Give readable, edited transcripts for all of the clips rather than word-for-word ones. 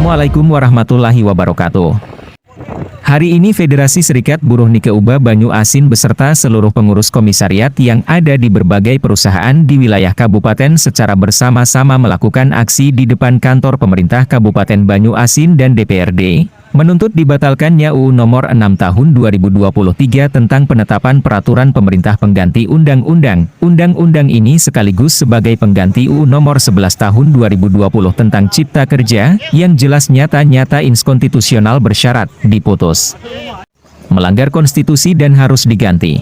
Assalamualaikum warahmatullahi wabarakatuh. Hari ini Federasi Serikat Buruh Nike Uba Banyu Asin beserta seluruh pengurus komisariat yang ada di berbagai perusahaan di wilayah kabupaten secara bersama-sama melakukan aksi di depan kantor pemerintah Kabupaten Banyu Asin dan DPRD, menuntut dibatalkannya UU Nomor 6 Tahun 2023 tentang penetapan peraturan pemerintah pengganti undang-undang. Undang-undang ini sekaligus sebagai pengganti UU Nomor 11 Tahun 2020 tentang Cipta Kerja, yang jelas nyata-nyata inskonstitusional bersyarat diputus melanggar konstitusi dan harus diganti.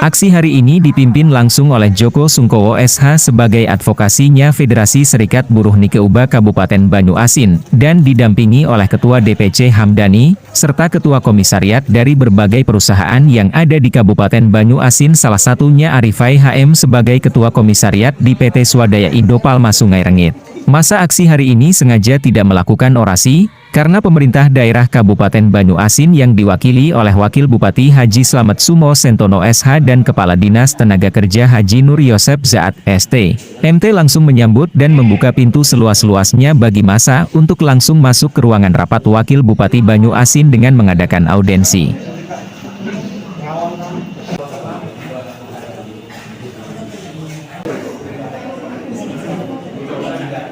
Aksi hari ini dipimpin langsung oleh Joko Sungkowo SH sebagai advokasinya Federasi Serikat Buruh Nike Uba Kabupaten Banyu Asin, dan didampingi oleh Ketua DPC Hamdani, serta Ketua Komisariat dari berbagai perusahaan yang ada di Kabupaten Banyu Asin, salah satunya Arifai HM sebagai Ketua Komisariat di PT Swadaya Indo Palma Sungai Rengit. Masa aksi hari ini sengaja tidak melakukan orasi, karena pemerintah daerah Kabupaten Banyu Asin yang diwakili oleh Wakil Bupati Haji Slamet Sumo Sentono SH dan Kepala Dinas Tenaga Kerja Haji Nur Yosep Zaat ST. MT langsung menyambut dan membuka pintu seluas-luasnya bagi massa untuk langsung masuk ke ruangan rapat Wakil Bupati Banyu Asin dengan mengadakan audensi.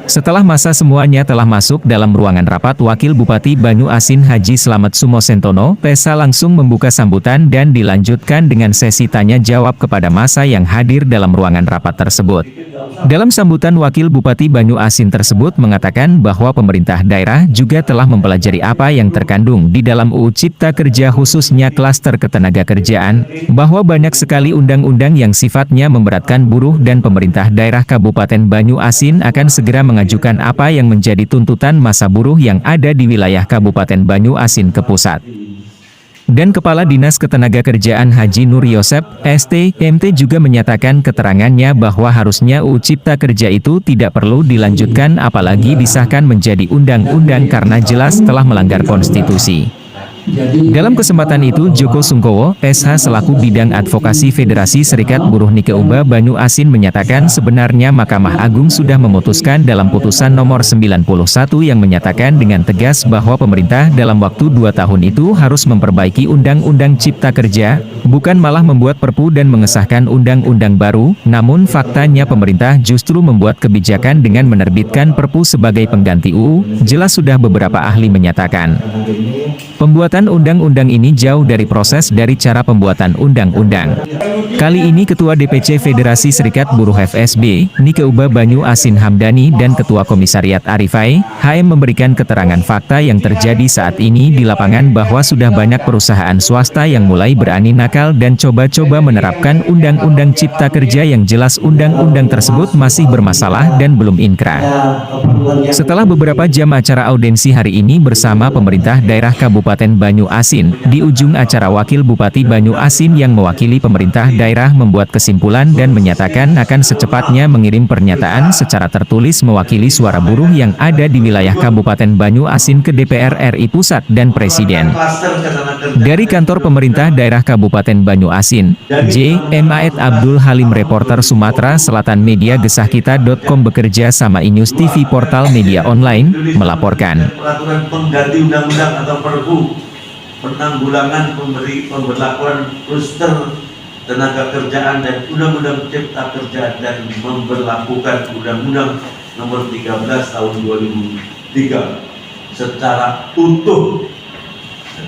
Setelah masa semuanya telah masuk dalam ruangan rapat, Wakil Bupati Banyu Asin Haji Slamet Sumo Sentono PSA langsung membuka sambutan dan dilanjutkan dengan sesi tanya jawab kepada massa yang hadir dalam ruangan rapat tersebut. Dalam sambutan, Wakil Bupati Banyu Asin tersebut mengatakan bahwa pemerintah daerah juga telah mempelajari apa yang terkandung di dalam UU Cipta Kerja khususnya klaster ketenagakerjaan, bahwa banyak sekali undang-undang yang sifatnya memberatkan buruh dan pemerintah daerah Kabupaten Banyu Asin akan segera mengajukan apa yang menjadi tuntutan massa buruh yang ada di wilayah Kabupaten Banyu Asin ke pusat. Dan Kepala Dinas Ketenagakerjaan Haji Nur Yosep ST MT juga menyatakan keterangannya bahwa harusnya UU Cipta Kerja itu tidak perlu dilanjutkan apalagi disahkan menjadi undang-undang karena jelas telah melanggar konstitusi. Dalam kesempatan itu, Joko Sungkowo SH selaku bidang advokasi Federasi Serikat Buruh Nike Uba Banyu Asin menyatakan sebenarnya Mahkamah Agung sudah memutuskan dalam putusan nomor 91 yang menyatakan dengan tegas bahwa pemerintah dalam waktu 2 tahun itu harus memperbaiki Undang-Undang Cipta Kerja, bukan malah membuat perpu dan mengesahkan undang-undang baru. Namun faktanya pemerintah justru membuat kebijakan dengan menerbitkan perpu sebagai pengganti UU. Jelas sudah beberapa ahli menyatakan pembuatan undang-undang ini jauh dari proses dari cara pembuatan undang-undang. Kali ini Ketua DPC Federasi Serikat Buruh FSB Nike Uba Banyu Asin Hamdani dan Ketua Komisariat Arifai HM memberikan keterangan fakta yang terjadi saat ini di lapangan bahwa sudah banyak perusahaan swasta yang mulai berani nakal dan coba-coba menerapkan Undang-Undang Cipta Kerja yang jelas undang-undang tersebut masih bermasalah dan belum inkrah. Setelah beberapa jam acara audensi hari ini bersama pemerintah daerah Kabupaten Banyu Asin, di ujung acara Wakil Bupati Banyu Asin yang mewakili pemerintah daerah membuat kesimpulan dan menyatakan akan secepatnya mengirim pernyataan secara tertulis mewakili suara buruh yang ada di wilayah Kabupaten Banyu Asin ke DPR RI Pusat dan Presiden. Dari kantor pemerintah daerah Kabupaten Banyu Asin, J. M. Aed Abdul Halim, reporter Sumatera Selatan Media Gesahkita.com bekerja sama Inews TV portal media online, melaporkan. Peraturan pengganti undang-undang atau perpu penanggulangan pemberlakuan kluster tenaga kerjaan dan Undang-Undang Cipta Kerja dan memberlakukan Undang-Undang Nomor 13 Tahun 2003 secara utuh.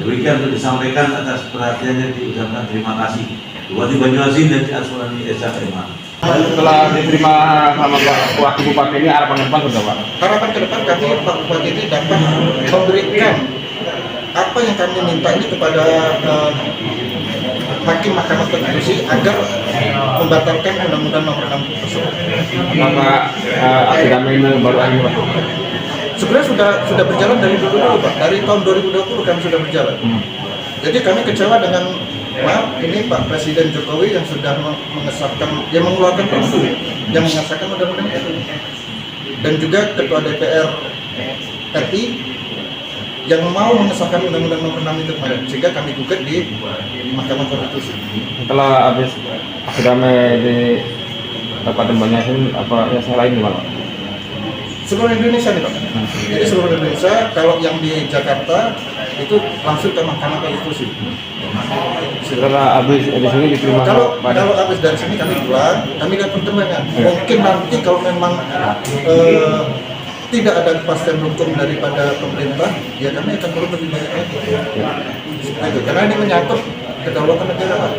Demikian yang disampaikan, atas perhatiannya diucapkan terima kasih. Bupati Banyu Asin dan Aswani SHMA. Setelah diterima sama Pak Wakil Bupati ini, harapan ke depan sudah Pak? Harapan ke depan kami Pak Bupati ini dapat memberikan apa yang kami minta ini kepada Hakim Mahkamah Konstitusi agar membatalkan Undang-Undang Nomor 6 tersebut. Maka aksi damai ini baru akhir Pak? Sebenarnya sudah berjalan dari dulu Pak, dari tahun 2020 kami sudah berjalan. Jadi kami kecewa dengan ini Pak Presiden Jokowi yang sudah mengesahkan, yang mengeluarkan perpu yang mengesahkan undang-undang itu, dan juga Ketua DPR RI yang mau mengesahkan Undang-Undang Nomor 6 itu kemarin, sehingga kami gugat di Mahkamah Konstitusi. Setelah habis aksi damai di Kabupaten Banyu Asin, apa yang saya lain gimana? seluruh Indonesia nih Pak. Jadi seluruh Indonesia, kalau yang di Jakarta itu langsung ke Mahkamah Konstitusi. Setelah habis dari sini diterima Kalau pada habis dari sini kami pulang, kami lihat perkembangan. Mungkin nanti kalau memang tidak ada kepastian hukum daripada pemerintah, ya kami akan turun lebih banyak lagi. Itu karena ini menyangkut kedaulatan negara Pak.